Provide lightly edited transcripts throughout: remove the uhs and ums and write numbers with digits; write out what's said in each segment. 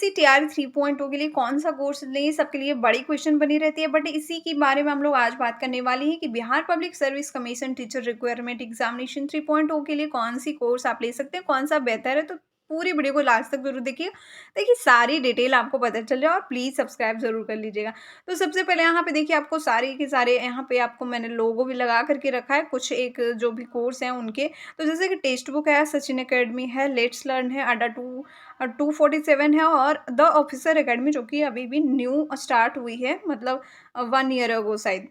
UPSC TR 3.0 के लिए कौन सा कोर्स लें, सबके लिए बड़ी क्वेश्चन बनी रहती है। बट इसी के बारे में हम लोग आज बात करने वाले हैं कि Bihar public service commission teacher requirement examination 3.0 के लिए कौन सी कोर्स आप ले सकते हैं, कौन सा बेहतर है। तो पूरी वीडियो को लास्ट तक जरूर देखिए, देखिए सारी डिटेल आपको पता चल जाए। और प्लीज़ सब्सक्राइब जरूर कर लीजिएगा। तो सबसे पहले यहाँ पे देखिए, आपको सारे के सारे यहाँ पे आपको मैंने लोगो भी लगा करके रखा है कुछ एक जो भी कोर्स हैं उनके। तो जैसे कि टेक्स्ट बुक है, सचिन एकेडमी है, लेट्स लर्न है, अड्डा 247 है, और द ऑफिसर एकेडमी जो कि अभी भी न्यू स्टार्ट हुई है, मतलब 1 ईयर अगो शायद।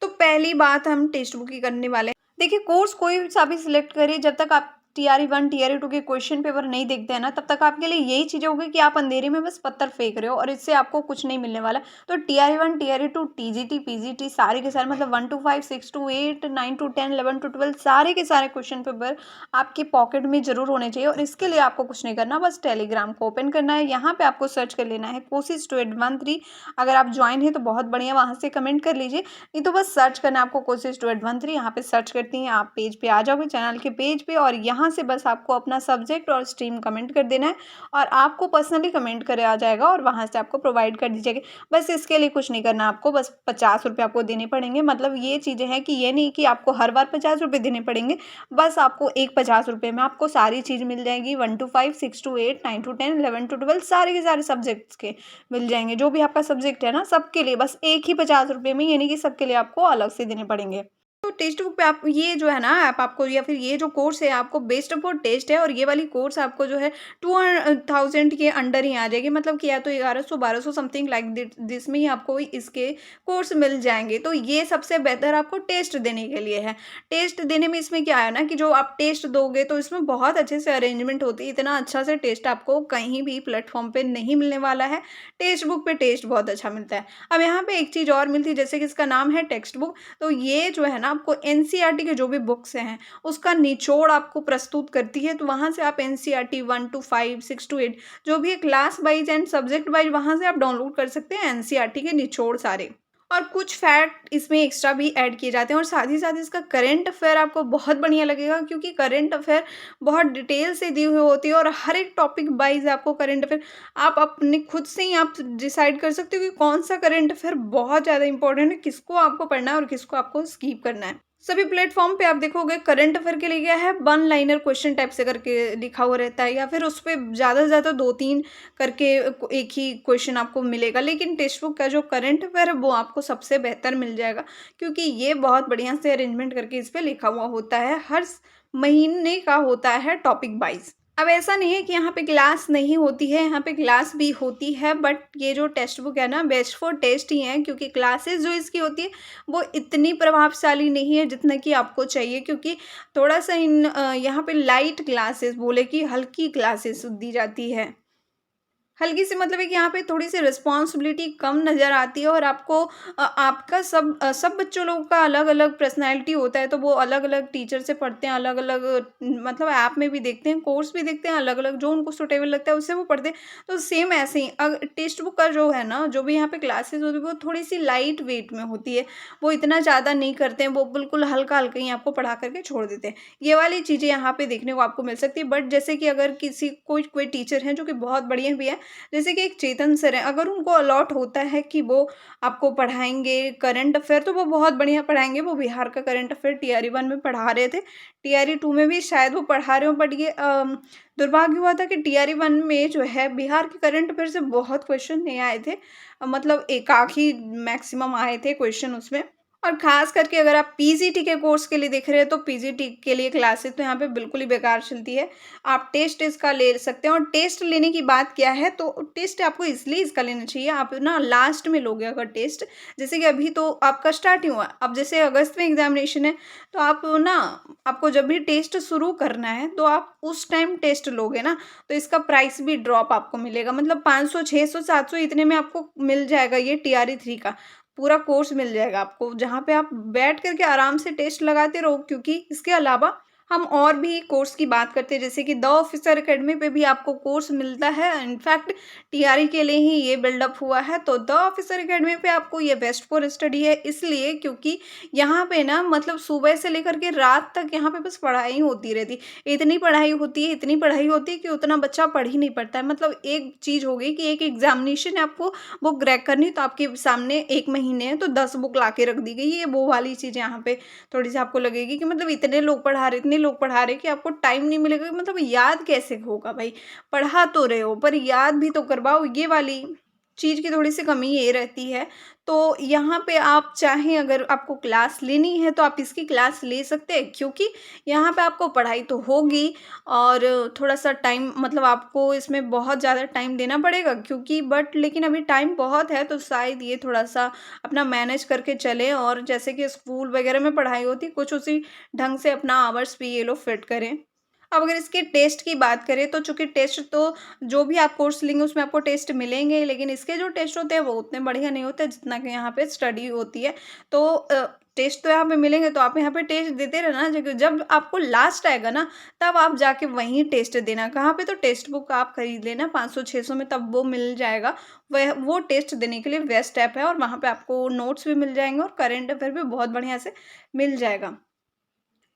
तो पहली बात हम टेक्स्ट बुक की करने वाले हैं। देखिए, कोर्स कोई सा भी सिलेक्ट करिए, जब तक आप टीआरई 1 टीआरई 2 के क्वेश्चन पेपर नहीं देखते हैं ना, तब तक आपके लिए यही चीज़ें होगी कि आप अंधेरे में बस पत्थर फेंक रहे हो और इससे आपको कुछ नहीं मिलने वाला। तो टीआरई 1 टीआरई 2 टीजीटी पीजीटी सारे के सारे, मतलब 1 to 5 6 to 8 9 to 10 11 to 12 सारे के सारे क्वेश्चन पेपर आपके पॉकेट में जरूर होने चाहिए। और इसके लिए आपको कुछ नहीं करना, बस टेलीग्राम को ओपन करना है। यहाँ पे आपको सर्च कर लेना है कोशिश टू एडवांस 3। अगर आप ज्वाइन है तो बहुत बढ़िया, वहाँ से कमेंट कर लीजिए, नहीं तो बस सर्च करना है आपको कोशिश टू एडवांस 3। यहाँ पे सर्च करती हैं आप, पेज पे आ जाओगे, चैनल के पेज पे, और यहाँ से बस आपको अपना सब्जेक्ट और स्ट्रीम कमेंट कर देना है और आपको पर्सनली कमेंट करे आ जाएगा और वहाँ से आपको प्रोवाइड कर दीजिएगा। बस इसके लिए कुछ नहीं करना आपको, बस 50 रुपये आपको देने पड़ेंगे। मतलब ये चीज़ें हैं कि ये नहीं कि आपको हर बार 50 रुपये देने पड़ेंगे, बस आपको एक 50 रुपये में आपको सारी चीज़ मिल जाएगी। 1 to 5 6 to 8 9 to 10 11 to 12 सारे के सारे सब्जेक्ट्स के मिल जाएंगे। जो भी आपका सब्जेक्ट है ना, सबके लिए बस एक ही 50 रुपये में, यानी कि सबके लिए आपको अलग से देने पड़ेंगे। तो टेक्स्ट बुक पे आप ये जो है ना ऐप आपको, या फिर ये जो कोर्स है आपको बेस्ड फॉर टेस्ट है, और ये वाली कोर्स आपको जो है 2000 के अंडर ही आ जाएगी। मतलब कि या तो 1100 1200 समथिंग लाइक दिस में ही आपको इसके कोर्स मिल जाएंगे। तो ये सबसे बेहतर आपको टेस्ट देने के लिए है। टेस्ट देने में इसमें क्या है ना कि जो आप टेस्ट दोगे तो इसमें बहुत अच्छे से अरेंजमेंट होती है। इतना अच्छा से टेस्ट आपको कहीं भी प्लेटफॉर्म पे नहीं मिलने वाला है। टेक्स्ट बुक पे टेस्ट बहुत अच्छा मिलता है। अब यहाँ पे एक चीज़ और मिलती है, जैसे कि इसका नाम है टेक्स्ट बुक। तो ये जो है ना आपको एनसीईआरटी के जो भी बुक्स हैं उसका निचोड़ आपको प्रस्तुत करती है। तो वहाँ से आप एनसीईआरटी 1 to 5 6 to 8 जो भी है class wise and subject wise वहाँ से आप डाउनलोड कर सकते हैं एनसीईआरटी के निचोड़ सारे। और कुछ फैक्ट इसमें एक्स्ट्रा भी ऐड किए जाते हैं, और साथ ही साथ इसका करंट अफेयर आपको बहुत बढ़िया लगेगा, क्योंकि करंट अफेयर बहुत डिटेल से दी हुई होती है और हर एक टॉपिक वाइज आपको करंट अफेयर आप अपने खुद से ही आप डिसाइड कर सकते हो कि कौन सा करंट अफेयर बहुत ज़्यादा इंपॉर्टेंट है, किसको आपको पढ़ना है और किसको आपको स्कीप करना है। सभी प्लेटफॉर्म पे आप देखोगे करंट अफेयर के लिए क्या है, 1 लाइनर क्वेश्चन टाइप से करके लिखा हुआ रहता है, या फिर उस पर ज़्यादा से ज़्यादा 2-3 करके एक ही क्वेश्चन आपको मिलेगा। लेकिन टेक्स्ट बुक का जो करंट अफेयर है वो आपको सबसे बेहतर मिल जाएगा, क्योंकि ये बहुत बढ़िया से अरेंजमेंट करके इस पर लिखा हुआ होता है। हर महीने का होता है टॉपिक वाइज। अब ऐसा नहीं है कि यहाँ पे क्लास नहीं होती है, यहाँ पे क्लास भी होती है, बट ये जो टेक्स्ट बुक है ना बेस्ट फॉर टेस्ट ही है, क्योंकि क्लासेस जो इसकी होती है वो इतनी प्रभावशाली नहीं है जितना कि आपको चाहिए। क्योंकि थोड़ा सा यहाँ पे लाइट क्लासेस बोले कि हल्की क्लासेस दी जाती है। हल्की सी मतलब है कि यहाँ पे थोड़ी-सी रिस्पॉन्सिबिलिटी कम नज़र आती है, और आपको आपका सब बच्चों लोगों का अलग-अलग पर्सनैलिटी होता है, तो वो अलग-अलग टीचर से पढ़ते हैं, अलग-अलग मतलब ऐप में भी देखते हैं, कोर्स भी देखते हैं अलग-अलग, जो उनको सूटेबल लगता है उससे वो पढ़ते हैं। तो सेम ऐसे ही टेक्स्ट बुक का जो है ना, जो भी यहाँ पे क्लासेस होती है वो थोड़ी-सी लाइट वेट में होती है। वो इतना ज़्यादा नहीं करते हैं, वो बिल्कुल हल्का-हल्का ही आपको पढ़ा कर के छोड़ देते हैं। ये वाली चीज़ें यहाँ पे देखने को आपको मिल सकती है। बट जैसे कि अगर किसी कोई टीचर हैं जो कि बहुत बढ़िया भी हैं, जैसे कि एक चेतन सर है, अगर उनको अलॉट होता है कि वो आपको पढ़ाएँगे करंट अफ़ेयर, तो वो बहुत बढ़िया पढ़ाएँगे। वो बिहार का करंट अफ़ेयर टीआरई 1 में पढ़ा रहे थे, टीआरई 2 में भी शायद वो पढ़ा रहे हों, बट ये दुर्भाग्य हुआ था कि टीआरई 1 में जो है बिहार के करंट अफ़ेयर से बहुत क्वेश्चन नहीं आए थे। मतलब एकाक ही मैक्सिमम आए थे क्वेश्चन उसमें। और ख़ास करके अगर आप पीजीटी के कोर्स के लिए देख रहे हैं, तो पीजीटी के लिए क्लासेस तो यहाँ पे बिल्कुल ही बेकार चलती है। आप टेस्ट इसका ले सकते हैं, और टेस्ट लेने की बात क्या है, तो टेस्ट आपको इसलिए इसका लेना चाहिए, आप ना लास्ट में लोगे अगर टेस्ट। जैसे कि अभी तो आपका स्टार्ट ही हुआ है, अब जैसे अगस्त में एग्जामिनेशन है, तो आप ना आपको जब भी टेस्ट शुरू करना है तो आप उस टाइम टेस्ट लोगे ना, तो इसका प्राइस भी ड्रॉप आपको मिलेगा। मतलब 500 600 700 इतने में आपको मिल जाएगा ये टीआरई 3 का पूरा कोर्स मिल जाएगा आपको, जहाँ पे आप बैठ करके आराम से टेस्ट लगाते रहो। क्योंकि इसके अलावा हम और भी कोर्स की बात करते हैं जैसे कि द ऑफिसर अकेडमी पे भी आपको कोर्स मिलता है। इनफैक्ट टीआरई के लिए ही ये बिल्डअप हुआ है। तो द ऑफिसर अकेडमी पे आपको ये बेस्ट फॉर स्टडी है इसलिए क्योंकि यहाँ पे ना मतलब सुबह से लेकर के रात तक यहाँ पे बस पढ़ाई होती रहती है। इतनी पढ़ाई होती है, इतनी पढ़ाई होती है कि उतना बच्चा पढ़ ही नहीं पाता है। मतलब एक चीज़ हो गई कि एक एग्जामिनेशन है, आपको बुक क्रैक करनी तो आपके सामने 1 महीने है तो 10 बुक ला के रख दी गई है। ये वो वाली चीज़ यहाँ पे थोड़ी-सी आपको लगेगी कि मतलब इतने लोग पढ़ा रहे, इतने लोग पढ़ा रहे कि आपको टाइम नहीं मिलेगा, मतलब याद कैसे होगा भाई? पढ़ा तो रहे हो, पर याद भी तो करवाओ, ये वाली चीज़ की थोड़ी-सी कमी ये रहती है। तो यहाँ पे आप चाहें अगर आपको क्लास लेनी है तो आप इसकी क्लास ले सकते हैं क्योंकि यहाँ पे आपको पढ़ाई तो होगी और थोड़ा-सा टाइम मतलब आपको इसमें बहुत ज़्यादा टाइम देना पड़ेगा क्योंकि बट लेकिन अभी टाइम बहुत है तो शायद ये थोड़ा-सा अपना मैनेज करके चलें और जैसे कि स्कूल वगैरह में पढ़ाई होती है, कुछ उसी ढंग से अपना आवर्स भी ये लोग फिट करें। अब अगर इसके टेस्ट की बात करें तो चूँकि टेस्ट तो जो भी आप कोर्स लेंगे उसमें आपको टेस्ट मिलेंगे, लेकिन इसके जो टेस्ट होते हैं वो उतने बढ़िया नहीं होते जितना कि यहाँ पे स्टडी होती है। तो टेस्ट तो यहाँ पे मिलेंगे तो आप यहाँ पे टेस्ट देते रहना, जब जब आपको लास्ट आएगा ना तब आप जाके वहीं टेस्ट देना। कहाँ पे? तो टेक्स्ट बुक आप खरीद लेना 500-600 में, तब वो मिल जाएगा। वह वो टेस्ट देने के लिए बेस्ट ऐप है और वहाँ पे आपको नोट्स भी मिल जाएँगे और करंट अफेयर भी बहुत बढ़िया से मिल जाएगा।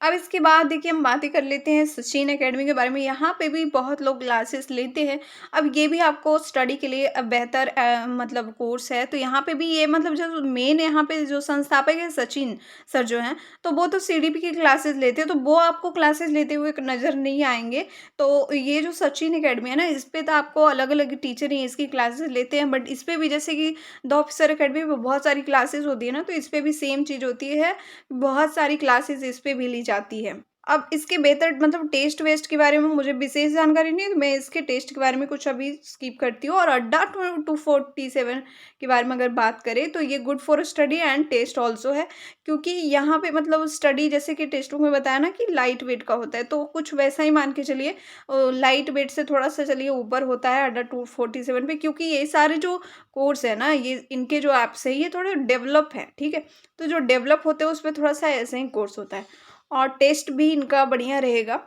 अब इसके बाद देखिए हम बातें कर लेते हैं सचिन एकेडमी के बारे में। यहाँ पे भी बहुत लोग क्लासेस लेते हैं। अब ये भी आपको स्टडी के लिए बेहतर मतलब कोर्स है। तो यहाँ पे भी ये मतलब जो मेन यहाँ पे जो संस्थापक है सचिन सर जो हैं, तो वो तो सीडीपी की क्लासेस लेते हैं, तो वो आपको क्लासेस लेते हुए नज़र नहीं आएँगे। तो ये जो सचिन एकेडमी है ना, इस पे तो आपको अलग-अलग टीचर ही इसकी क्लासेस लेते हैं, बट इस पे भी जैसे कि द ऑफिसर एकेडमी में बहुत सारी क्लासेस होती है ना, तो इस पे भी सेम चीज़ होती है। बहुत सारी क्लासेस इस पे भी ली जाती है। अब इसके बेहतर मतलब टेस्ट वेस्ट के बारे में मुझे विशेष जानकारी नहीं है, तो मैं इसके टेस्ट के बारे में कुछ अभी स्किप करती हूँ और अड्डा 247 के बारे में अगर बात करें तो ये good for study and test also है, क्योंकि यहाँ पे मतलब स्टडी जैसे कि टेस्ट बुक में बताया ना कि लाइट वेट का होता है, तो कुछ वैसा ही मान के चलिए। लाइट वेट से थोड़ा-सा चलिए ऊपर होता है अड्डा 247 पे, क्योंकि ये सारे जो कोर्स है ना, ये इनके जो ऐप्स हैं ये थोड़े डेवलप हैं, ठीक है? तो जो डेवलप होते हैं उसपे थोड़ा-सा ऐसे ही कोर्स होता है और टेस्ट भी इनका बढ़िया रहेगा।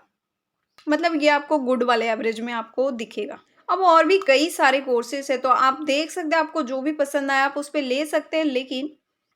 मतलब ये आपको गुड वाले एवरेज में आपको दिखेगा। अब और भी कई सारे कोर्सेज़ हैं तो आप देख सकते हैं, आपको जो भी पसंद आए आप उस पे ले सकते हैं। लेकिन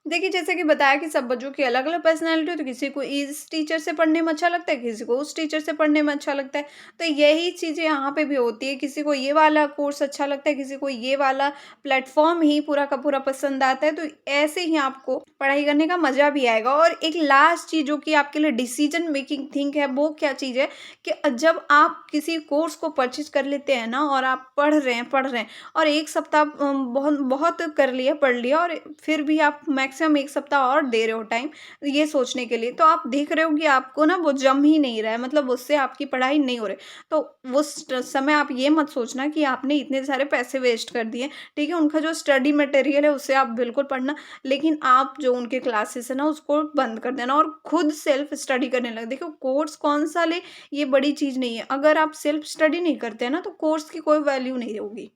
देखिए जैसे कि बताया कि सब बच्चों की अलग-अलग पर्सनैलिटी है, तो किसी को इस टीचर से पढ़ने में अच्छा लगता है, किसी को उस टीचर से पढ़ने में अच्छा लगता है। तो यही चीज़ें यहाँ पे भी होती है, किसी को ये वाला कोर्स अच्छा लगता है, किसी को ये वाला प्लेटफ़ॉर्म ही पूरा का पूरा पसंद आता है। तो ऐसे ही आपको पढ़ाई करने का मज़ा भी आएगा। और एक लास्ट चीज़ जो कि आपके लिए डिसीज़न मेकिंग थिंक है, वो क्या चीज़ है कि जब आप किसी कोर्स को परचेज़ कर लेते हैं ना और आप पढ़ रहे हैं और 1 सप्ताह बहुत बहुत कर लिया, पढ़ लिया और फिर भी आप मैक्सिमम 1 सप्ताह और दे रहे हो टाइम ये सोचने के लिए, तो आप देख रहे हो कि आपको ना वो जम ही नहीं रहा है, मतलब उससे आपकी पढ़ाई नहीं हो रही। तो उस समय आप ये मत सोचना कि आपने इतने सारे पैसे वेस्ट कर दिए, ठीक है? उनका जो स्टडी मटेरियल है उससे आप बिल्कुल पढ़ना, लेकिन आप जो उनके क्लासेस है ना उसको बंद कर देना और खुद सेल्फ स्टडी करने लगे। देखो कोर्स कौन-सा लें ये बड़ी चीज़ नहीं है, अगर आप सेल्फ स्टडी नहीं करते हैं ना तो कोर्स की कोई वैल्यू नहीं होगी।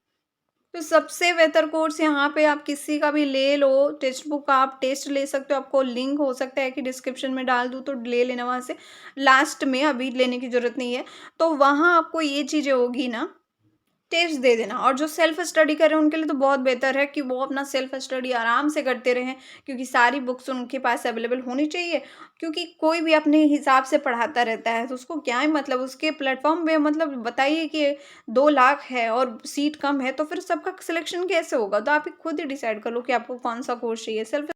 तो सबसे बेहतर कोर्स यहाँ पे आप किसी का भी ले लो, टेक्स्ट बुक आप टेस्ट ले सकते हो, आपको लिंक हो सकता है कि डिस्क्रिप्शन में डाल दूँ तो ले लेना वहाँ से, लास्ट में, अभी लेने की ज़रूरत नहीं है। तो वहाँ आपको ये चीज़ें होगी ना, टेस्ट दे देना। और जो सेल्फ स्टडी कर रहे हैं उनके लिए तो बहुत बेहतर है कि वो अपना सेल्फ स्टडी आराम से करते रहें, क्योंकि सारी बुक्स उनके पास अवेलेबल होनी चाहिए, क्योंकि कोई भी अपने हिसाब से पढ़ाता रहता है तो उसको क्या ही मतलब, उसके प्लेटफॉर्म पे मतलब बताइए कि 2 लाख है और सीट कम है तो फिर सबका सिलेक्शन कैसे होगा? तो आप ही खुद ही डिसाइड कर लो कि आपको कौन सा कोर्स चाहिए। सेल्फ